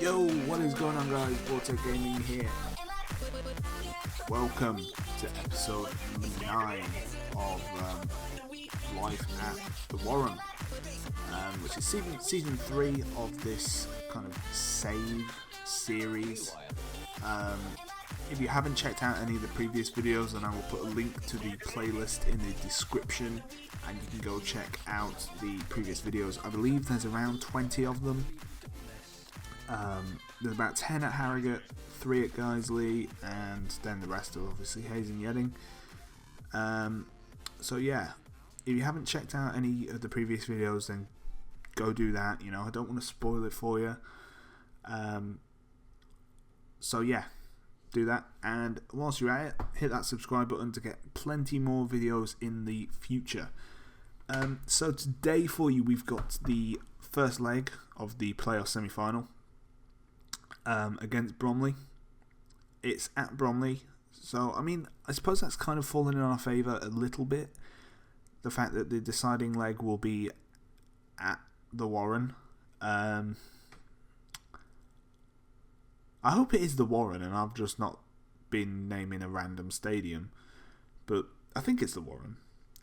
Yo, what is going on, guys? Vortex Gaming here. Welcome to episode 9 of Life at the Warren, which is season 3 of this kind of save series. If you haven't checked out any of the previous videos, then I will put a link to the playlist in the description, and you can go check out the previous videos. I believe there's around 20 of them. There's about 10 at Harrogate, 3 at Guiseley, and then the rest are obviously Hayes and Yedding. So yeah, if you haven't checked out any of the previous videos, then go do that. You know, I don't want to spoil it for you. So yeah, do that. And whilst you're at it, hit that subscribe button to get plenty more videos in the future. So today for you, we've got the first leg of the playoff semi-final. Against Bromley. It's at Bromley, so I mean, I suppose that's kind of fallen in our favour a little bit. The fact that the deciding leg will be at the Warren. I hope it is the Warren, and I've just not been naming a random stadium, but I think it's the Warren.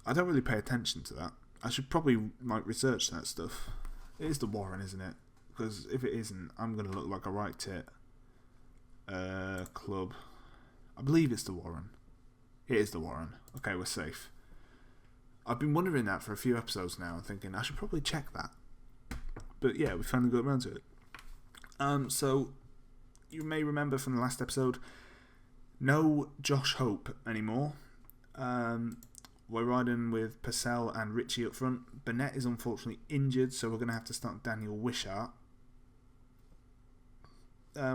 I don't really pay attention to that. I should probably research that stuff. It is the Warren, isn't it? Because if it isn't, I'm going to look like a right tit. Club. I believe it's the Warren. It is the Warren. Okay, we're safe. I've been wondering that for a few episodes now, thinking I should probably check that. But yeah, we finally got around to it. So, you may remember from the last episode, no Josh Hope anymore. We're riding with Purcell and Richie up front. Burnett is unfortunately injured, so we're going to have to start Daniel Wishart.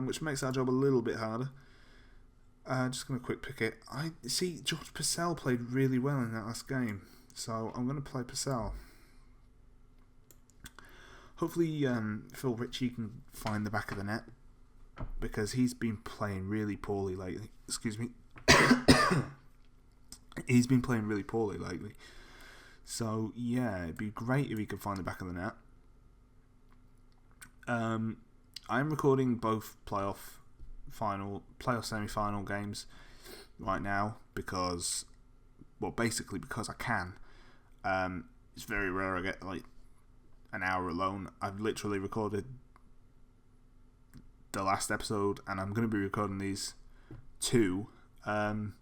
Which makes our job a little bit harder. Just going to quick pick it. I see George Purcell played really well in that last game, so I'm going to play Purcell. Hopefully Phil Ritchie can find the back of the net, because he's been playing really poorly lately. Excuse me. He's been playing really poorly lately. So yeah, it'd be great if he could find the back of the net. I'm recording both playoff semi-final games right now because I can. It's very rare I get like an hour alone. I've literally recorded the last episode, and I'm going to be recording these 2. And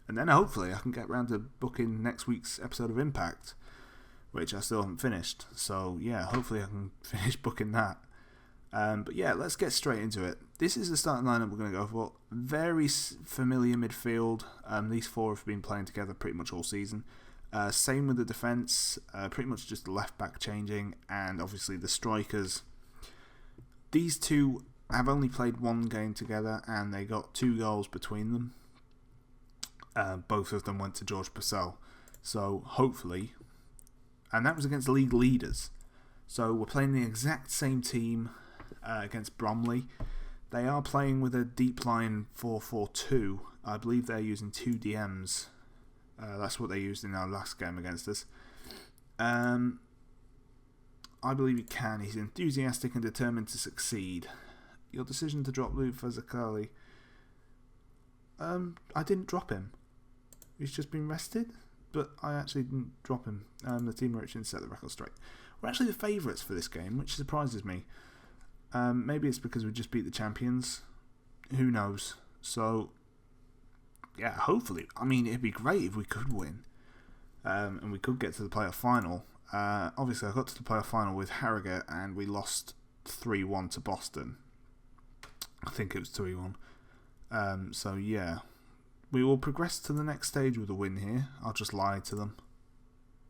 then hopefully I can get around to booking next week's episode of Impact, which I still haven't finished. So yeah, hopefully I can finish booking that. But yeah, let's get straight into it. This is the starting lineup we're going to go for. Very familiar midfield. These 4 have been playing together pretty much all season. Same with the defence. Pretty much just the left back changing, and obviously the strikers. These 2 have only played 1 game together, and they got 2 goals between them. Both of them went to George Purcell. So hopefully, and that was against league leaders. So we're playing the exact same team against Bromley. They are playing with a deep line 4-4-2. I believe they're using 2 DMs. That's what they used in our last game against us. I believe he can. He's enthusiastic and determined to succeed. Your decision to drop Lou Fazacali. I didn't drop him. He's just been rested, but I actually didn't drop him. The team are actually set the record straight. We're actually the favourites for this game, which surprises me. Maybe it's because we just beat the champions. Who knows? So, yeah, hopefully. I mean, it'd be great if we could win. And we could get to the playoff final. Obviously, I got to the playoff final with Harrogate, and we lost 3-1 to Boston. I think it was 3-1. So, yeah. We will progress to the next stage with a win here. I'll just lie to them.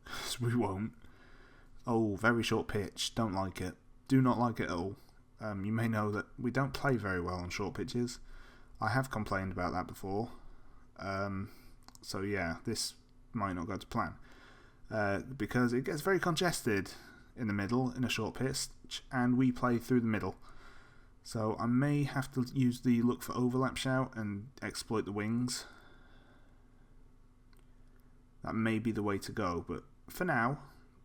Because we won't. Oh, very short pitch. Don't like it. Do not like it at all. You may know that we don't play very well on short pitches. I have complained about that before. So yeah, this might not go to plan. Because it gets very congested in the middle in a short pitch, and we play through the middle. So I may have to use the look for overlap shout and exploit the wings. That may be the way to go, but for now,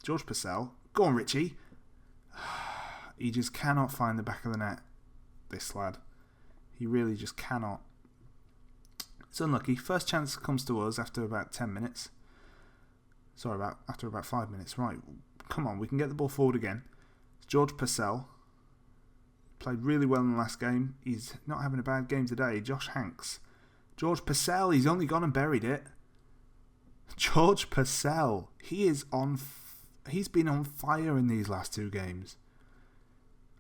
George Purcell. Go on, Richie. He just cannot find the back of the net. this lad. He really just cannot. It's unlucky. First chance comes to us after about 10 minutes. Sorry, after about 5 minutes. Right, come on, we can get the ball forward again. It's George Purcell. Played really well in the last game. He's not having a bad game today. Josh Hanks. George Purcell, he's only gone and buried it. George Purcell. He's been on fire in these last 2 games.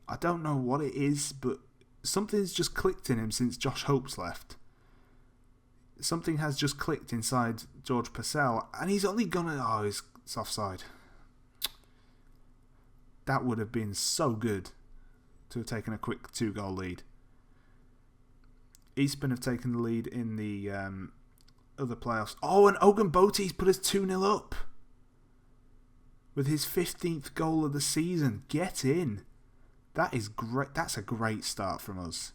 I don't know what it is, but something's just clicked in him since Josh Hope's left. Something has just clicked inside George Purcell, and he's only gone. Oh, it's offside. That would have been so good to have taken a quick 2-goal lead. Eastbourne have taken the lead in the other playoffs. Oh, and Ogunboti's put us 2-0 up with his 15th goal of the season. Get in. That is great. That's a great start from us.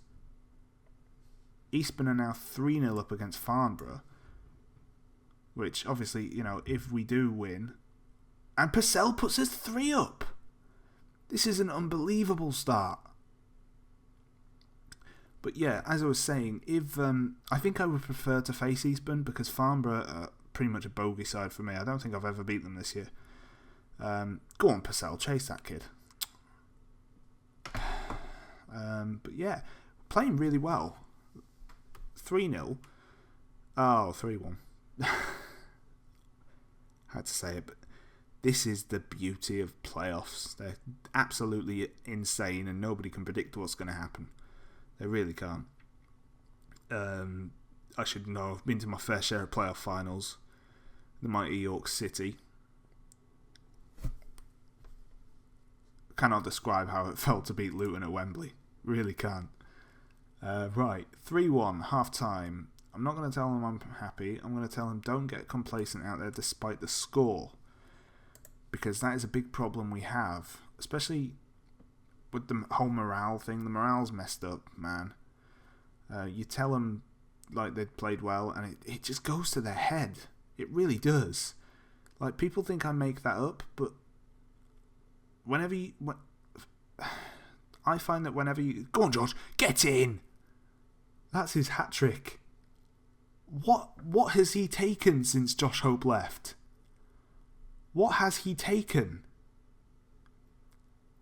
Eastbourne are now 3-0 up against Farnborough, which obviously, if we do win, and Purcell puts us 3 up. This is an unbelievable start. But yeah, as I was saying, if I think I would prefer to face Eastbourne because Farnborough are pretty much a bogey side for me. I don't think I've ever beat them this year. Go on, Purcell, chase that kid. But yeah, playing really well. 3-0. Oh, 3-1. Had to say it, but this is the beauty of playoffs. They're absolutely insane and nobody can predict what's going to happen. They really can't. I should know. I've been to my fair share of playoff finals. The mighty York City. Cannot describe how it felt to beat Luton at Wembley. Really can't. Right, 3-1, half-time. I'm not going to tell them I'm happy. I'm going to tell them don't get complacent out there despite the score. Because that is a big problem we have. Especially with the whole morale thing. The morale's messed up, man. You tell them like they've played well and it just goes to their head. It really does. Like, people think I make that up, but I find that whenever you... Go on, George, get in! That's his hat-trick. What has he taken since Josh Hope left? What has he taken?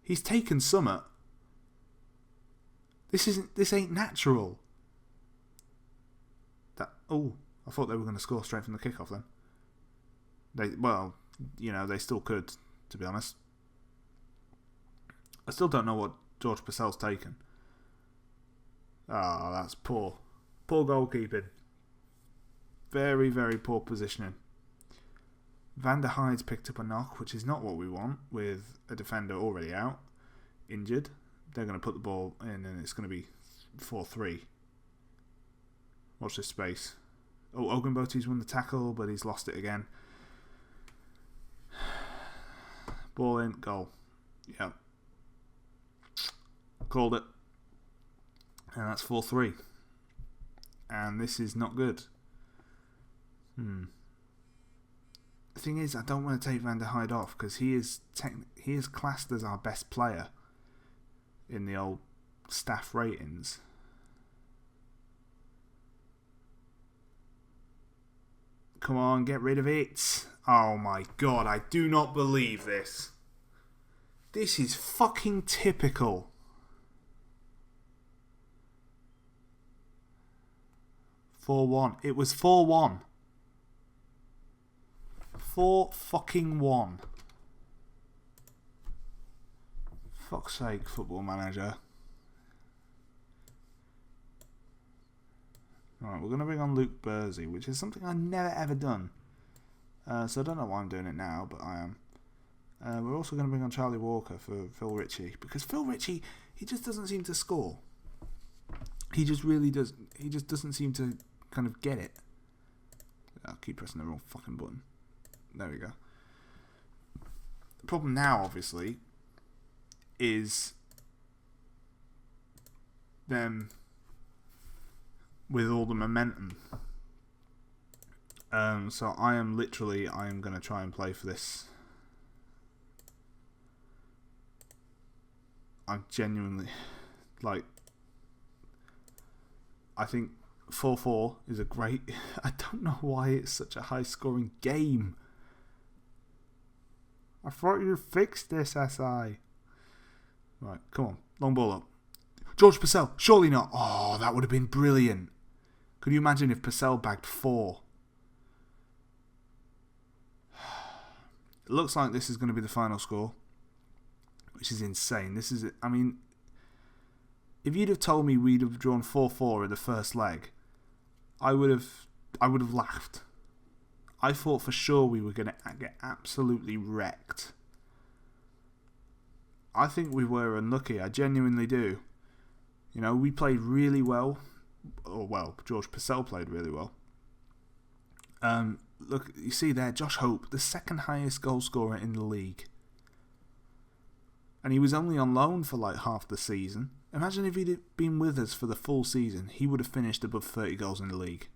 He's taken summit. This ain't natural. I thought they were going to score straight from the kickoff then. They still could, to be honest. I still don't know what George Purcell's taken. Oh, that's poor. Poor goalkeeping. Very, very poor positioning. Van der Heijden's picked up a knock, which is not what we want, with a defender already out, injured. They're going to put the ball in and it's going to be 4-3. Watch this space. Oh, Ogunboti's won the tackle, but he's lost it again. Ball in, goal. Yep. Called it. And that's 4-3. And this is not good. The thing is, I don't want to take Van der Heijden off because he is classed as our best player in the old staff ratings. Come on, get rid of it. Oh my god, I do not believe this. This is fucking typical. 4-1. It was 4-1. 4-1. Fuck's sake, Football Manager. Right, we're going to bring on Luke Bursey, which is something I've never ever done. So I don't know why I'm doing it now, but I am. We're also going to bring on Charlie Walker for Phil Ritchie, because Phil Ritchie, he just doesn't seem to score. He just really does. He just doesn't seem to kind of get it. I'll keep pressing the wrong fucking button. There we go. The problem now, obviously, is them with all the momentum. So I am going to try and play for this. I'm genuinely, like, I think 4-4 is a great... I don't know why it's such a high-scoring game. I thought you fixed this, SI. Right, come on. Long ball up. George Purcell. Surely not. Oh, that would have been brilliant. Could you imagine if Purcell bagged 4? It looks like this is going to be the final score, which is insane. This is... I mean, if you'd have told me we'd have drawn 4-4 in the first leg, I would have laughed. I thought for sure we were going to get absolutely wrecked. I think we were unlucky. I genuinely do. You know, we played really well. George Purcell played really well. Look, you see there, Josh Hope, the second highest goal scorer in the league. And he was only on loan for like half the season. Imagine if he'd been with us for the full season. He would have finished above 30 goals in the league.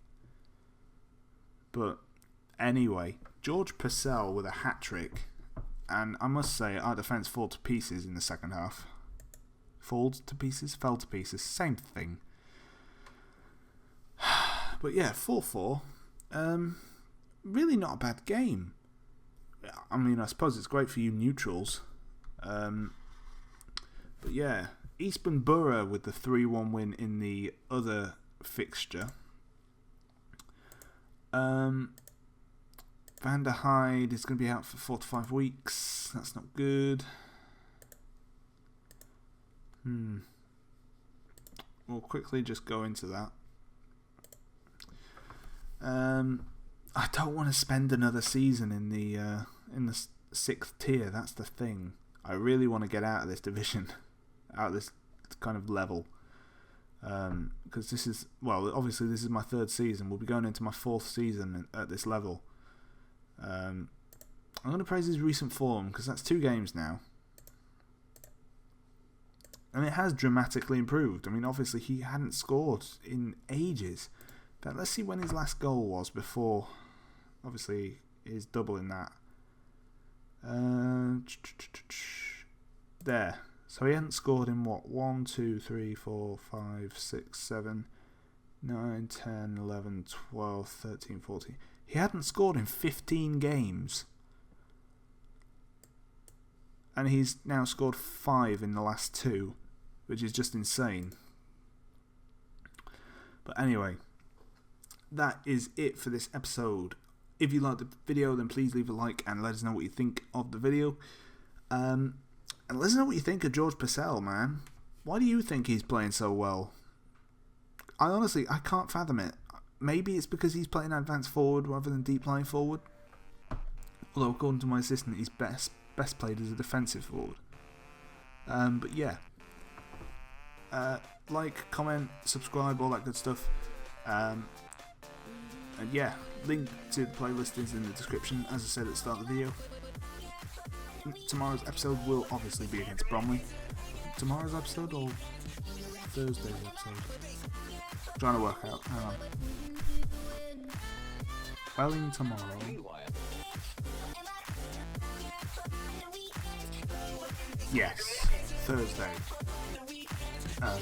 But anyway, George Purcell with a hat-trick. And I must say, our defence fell to pieces in the second half. Fell to pieces, same thing. But yeah, 4-4. Really not a bad game. I mean, I suppose it's great for you neutrals. But yeah, Eastbourne Borough with the 3-1 win in the other fixture. Van der Heide is going to be out for 4 to 5 weeks. That's not good. We'll quickly just go into that. I don't want to spend another season in the 6th tier. That's the thing. I really want to get out of this division, out of this kind of level. Because this is, well, obviously this is my 3rd season. We'll be going into my 4th season at this level. I'm going to praise his recent form because that's 2 games now. And it has dramatically improved. I mean, obviously he hadn't scored in ages. But let's see when his last goal was before, obviously, his double in that. There. So he hadn't scored in what? 1, 2, 3, 4, 5, 6, 7, 9, 10, 11, 12, 13, 14. He hadn't scored in 15 games. And he's now scored 5 in the last 2, which is just insane. But anyway, that is it for this episode. If you liked the video, then please leave a like and let us know what you think of the video. And let us know what you think of George Purcell, man. Why do you think he's playing so well? I can't fathom it. Maybe it's because he's playing advanced forward rather than deep lying forward. Although according to my assistant, he's best played as a defensive forward. But yeah. Like, comment, subscribe, all that good stuff. And yeah, link to the playlist is in the description, as I said at the start of the video. Tomorrow's episode will obviously be against Bromley. Tomorrow's episode or Thursday's episode? I'm trying to work out. Hang on. Welling tomorrow. Yes, Thursday.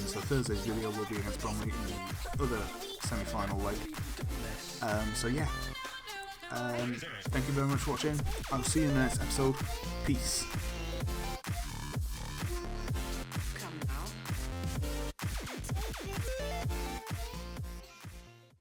So Thursday's video will be against Bromley in the other semi-final leg. So yeah. Thank you very much for watching. I'll see you in the next episode. Peace.